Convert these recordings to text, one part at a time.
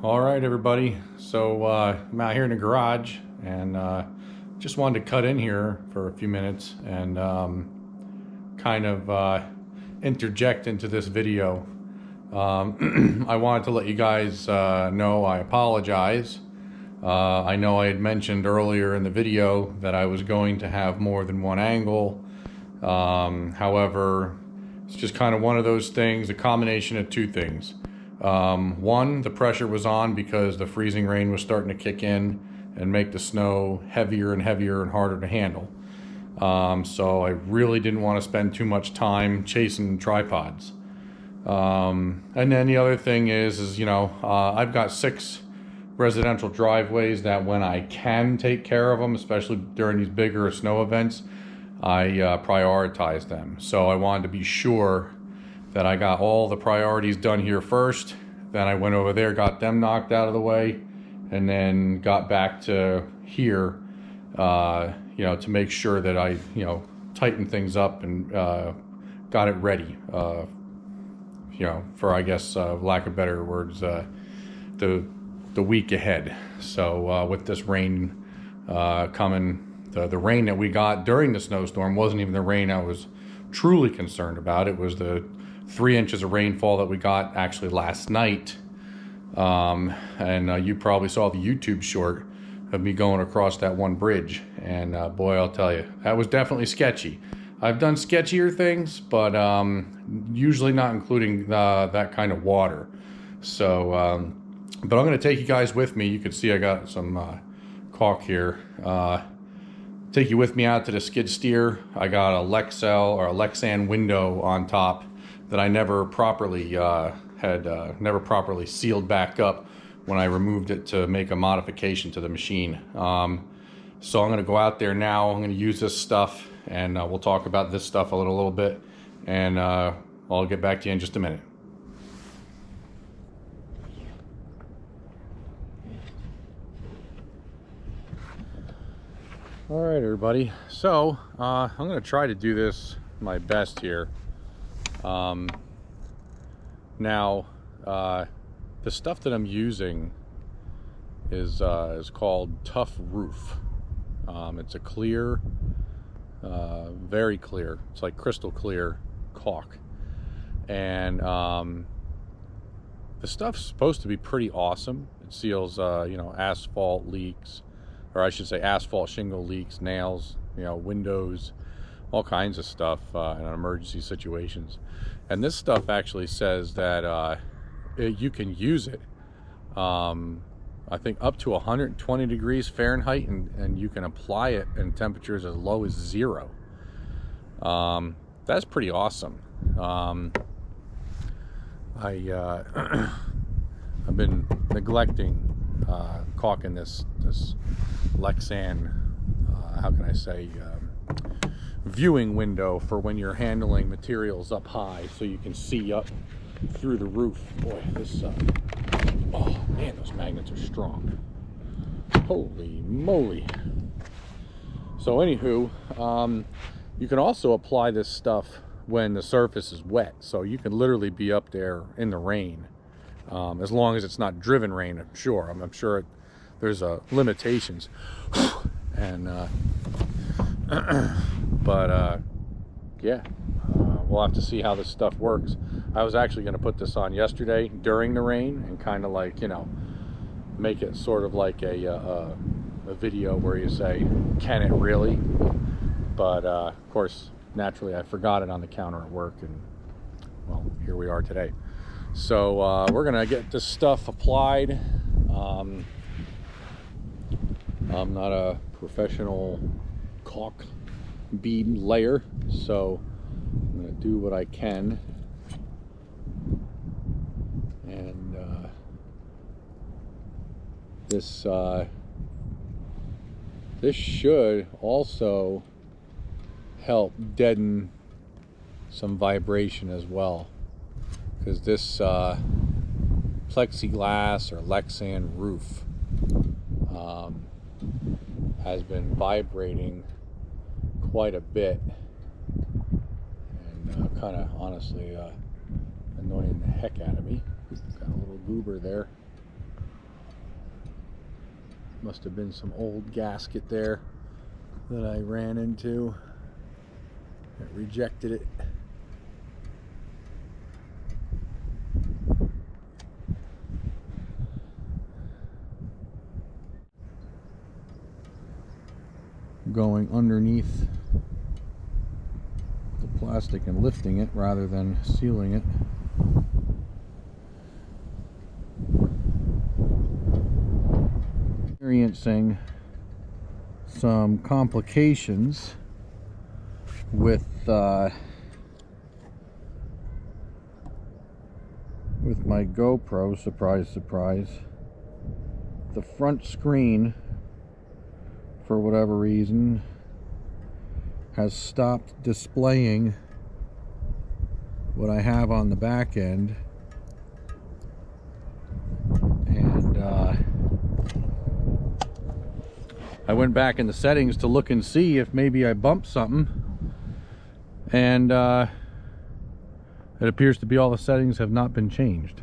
All right, everybody. So I'm out here in the garage and just wanted to cut in here for a few minutes and kind of interject into this video. I wanted to let you guys know I apologize. I know I had mentioned earlier in the video that I was going to have more than one angle. However, it's just kind of one of those things, a combination of two things. One, the pressure was on because the freezing rain was starting to kick in and make the snow heavier and heavier and harder to handle. So I really didn't want to spend too much time chasing tripods. And then the other thing is I've got 6 residential driveways that when I can take care of them, especially during these bigger snow events, I prioritize them. So I wanted to be sure that I got all the priorities done here first. Then I went over there, got them knocked out of the way, and then got back to here, to make sure that I, tightened things up and got it ready, for, I guess, lack of better words, the week ahead. So with this rain coming, the rain that we got during the snowstorm wasn't even the rain I was truly concerned about. It was the 3 inches of rainfall that we got actually last night. And you probably saw the YouTube short of me going across that one bridge. And boy, I'll tell you, that was definitely sketchy. I've done sketchier things, but usually not including that kind of water. So, but I'm going to take you guys with me. You can see I got some caulk here. Take you with me out to the skid steer. I got a Lexel or a Lexan window on top that I never properly never properly sealed back up when I removed it to make a modification to the machine. So I'm going to go out there now. I'm going to use this stuff, and we'll talk about this stuff a little bit, and I'll get back to you in just a minute. All right, everybody. So I'm going to try to do this my best here. Now, the stuff that I'm using is called Tough Roof. It's a clear, very clear. It's like crystal clear caulk, and the stuff's supposed to be pretty awesome. It seals, asphalt leaks, or I should say asphalt shingle leaks, nails, windows, all kinds of stuff in emergency situations. And this stuff actually says that you can use it, I think up to 120 degrees Fahrenheit, and you can apply it in temperatures as low as 0. That's pretty awesome. I've been neglecting caulking this Lexan, how can I say, viewing window for when you're handling materials up high, so you can see up through the roof. Boy, this oh man, those magnets are strong. Holy moly. So anywho, you can also apply this stuff when the surface is wet, so you can literally be up there in the rain, as long as it's not driven rain. I'm sure there's limitations. And but yeah, we'll have to see how this stuff works. I was actually going to put this on yesterday during the rain and kind of like, make it sort of like a video where you say, can it really? But of course, naturally, I forgot it on the counter at work, and well, here we are today. So we're gonna get this stuff applied. I'm not a professional caulk bead layer, so I'm gonna do what I can. And this should also help deaden some vibration as well, because this plexiglass or Lexan roof has been vibrating quite a bit, and kind of honestly annoying the heck out of me. Got a little goober there. Must have been some old gasket there that I ran into. It rejected it. Going underneath the plastic and lifting it rather than sealing it. Experiencing some complications with my GoPro. Surprise, surprise. The front screen, for whatever reason, has stopped displaying what I have on the back end, and I went back in the settings to look and see if maybe I bumped something, and it appears to be all the settings have not been changed.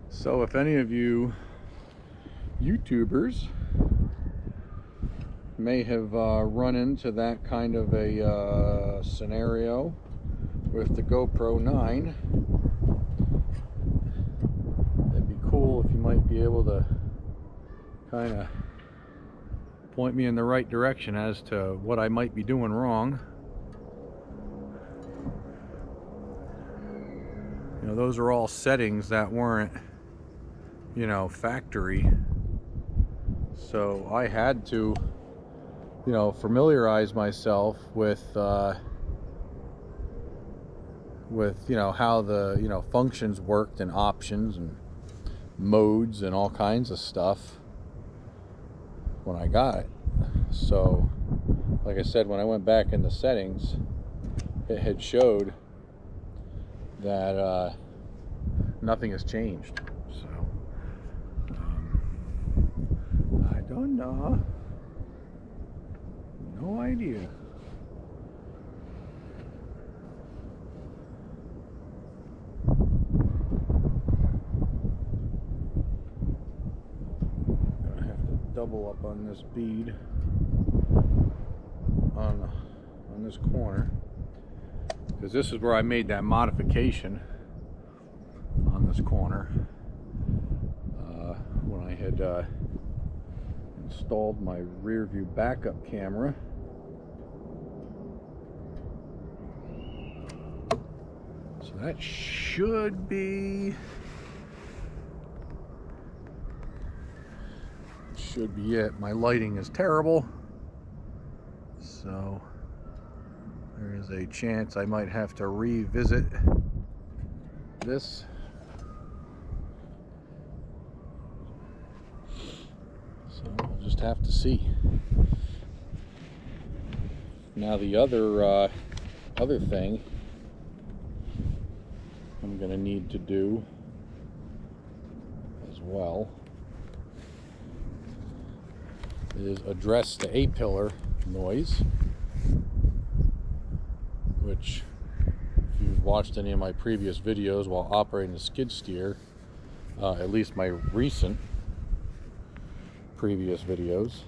So if any of you YouTubers may have run into that kind of a scenario with the GoPro 9, it'd be cool if you might be able to kind of point me in the right direction as to what I might be doing wrong. You know, those are all settings that weren't, you know, factory. So I had to, you know, familiarize myself with you know, how the, you know, functions worked and options and modes and all kinds of stuff when I got it. So like I said, when I went back in the settings, it had showed that nothing has changed. So I don't know. No idea. I have to double up on this bead on this corner, because this is where I made that modification on this corner when I had installed my rear view backup camera. So that should be it. My lighting is terrible, so there is a chance I might have to revisit this. So I'll just have to see. Now the other thing I'm going to need to do as well is address the A-pillar noise, which, if you've watched any of my previous videos while operating the skid steer, at least my recent previous videos,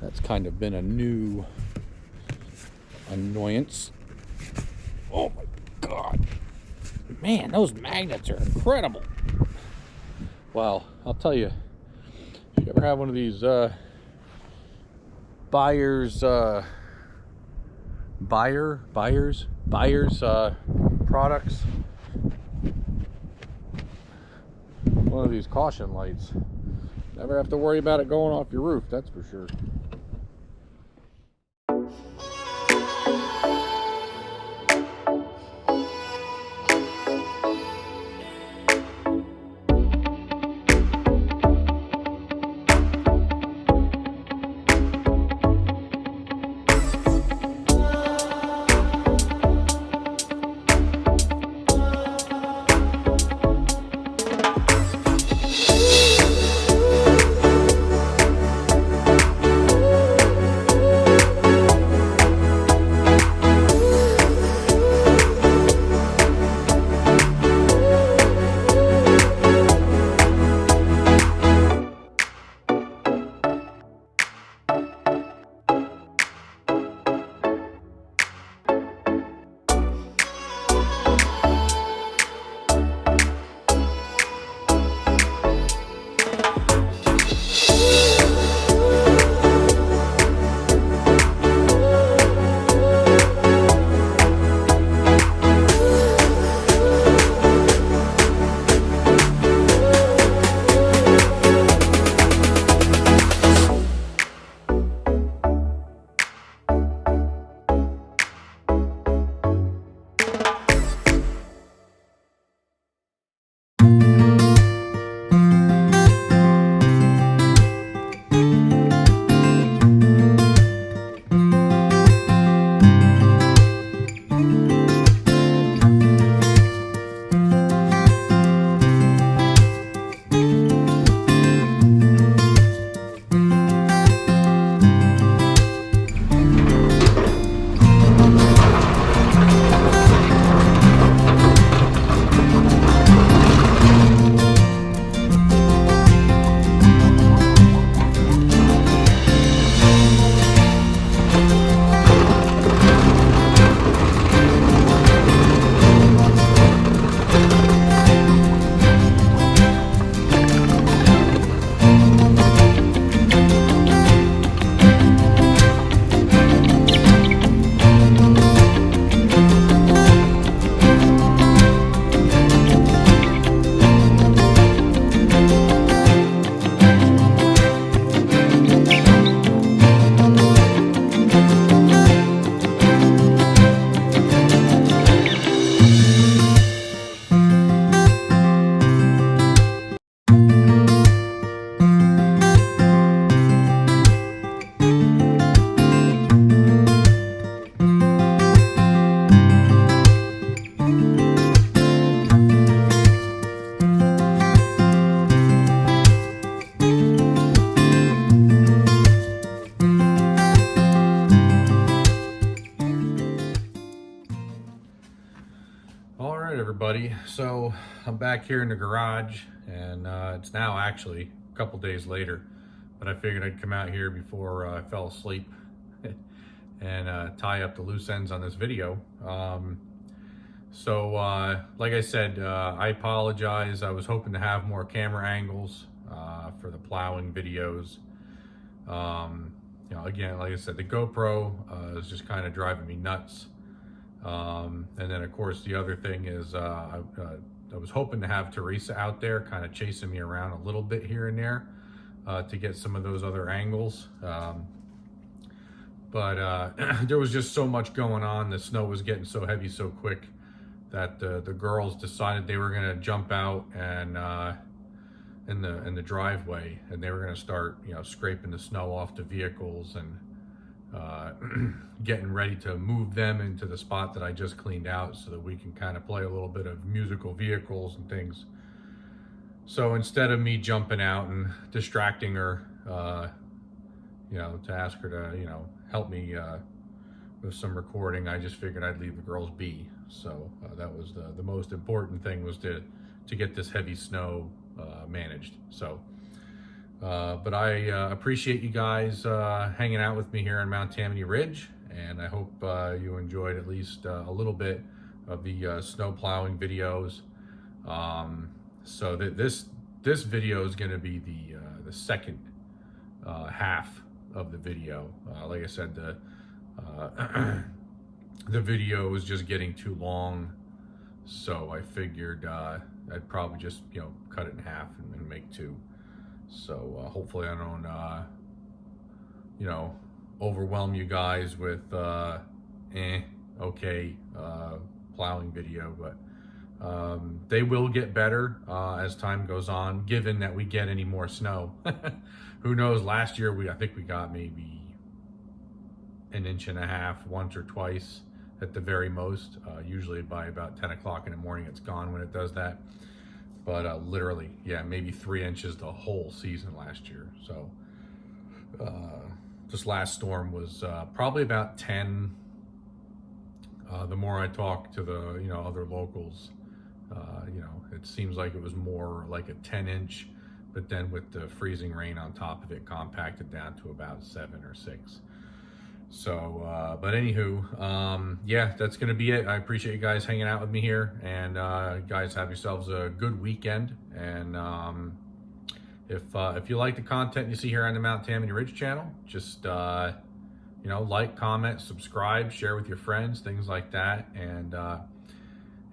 that's kind of been a new annoyance. Oh my god, man, those magnets are incredible. Well, I'll tell you, if you ever have one of these buyers products, one of these caution lights, never have to worry about it going off your roof, that's for sure. everybody. So I'm back here in the garage, and it's now actually a couple days later, but I figured I'd come out here before I fell asleep and tie up the loose ends on this video. Like I said, I apologize. I was hoping to have more camera angles for the plowing videos. Again, like I said, the GoPro is just kind of driving me nuts. And then of course the other thing is I was hoping to have Teresa out there kind of chasing me around a little bit here and there to get some of those other angles. But there was just so much going on. The snow was getting so heavy so quick that the girls decided they were going to jump out and in the driveway, and they were going to start scraping the snow off the vehicles and getting ready to move them into the spot that I just cleaned out so that we can kind of play a little bit of musical vehicles and things. So instead of me jumping out and distracting her, to ask her to, help me with some recording, I just figured I'd leave the girls be. So that was the most important thing, was to get this heavy snow managed. So but I appreciate you guys hanging out with me here on Mount Tammany Ridge, and I hope you enjoyed at least a little bit of the snow plowing videos. So this video is going to be the second half of the video. Like I said, the video was just getting too long, so I figured I'd probably just cut it in half and make two. So hopefully I don't overwhelm you guys with plowing video, but they will get better as time goes on, given that we get any more snow. Who knows? Last year I think we got maybe 1.5 inches once or twice at the very most. Usually by about 10 o'clock in the morning it's gone when it does that. But literally, maybe 3 inches the whole season last year. So this last storm was probably about 10. The more I talk to the other locals, it seems like it was more like a 10-inch, but then with the freezing rain on top of it, compacted down to about 7 or 6. So, but anywho, that's going to be it. I appreciate you guys hanging out with me here, and guys, have yourselves a good weekend. And if you like the content you see here on the Mount Tammany Ridge channel, just like, comment, subscribe, share with your friends, things like that. And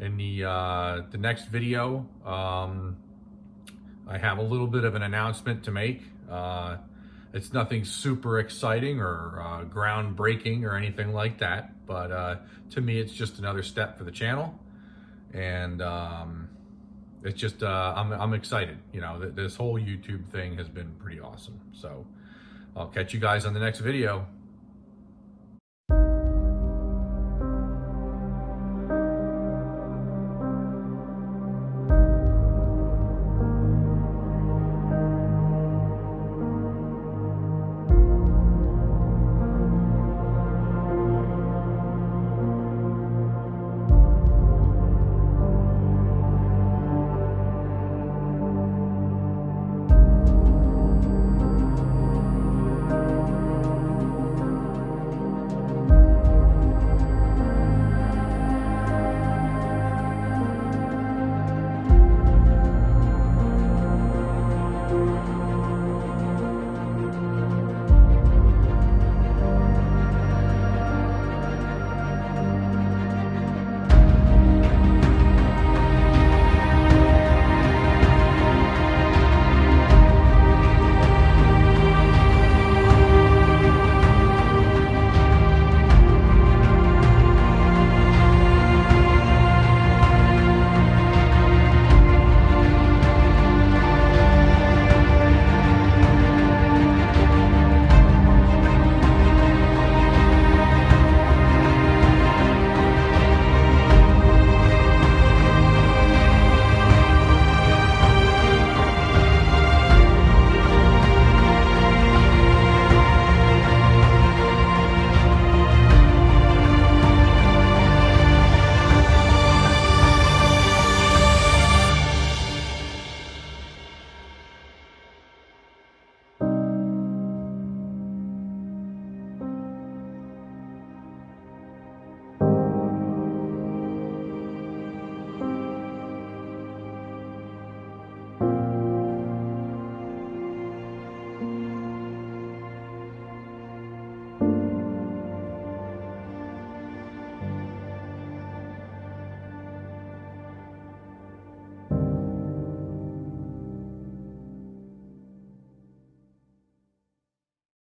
in the next video, I have a little bit of an announcement to make. It's nothing super exciting or groundbreaking or anything like that, but to me it's just another step for the channel, and it's just I'm excited. This whole YouTube thing has been pretty awesome. So I'll catch you guys on the next video.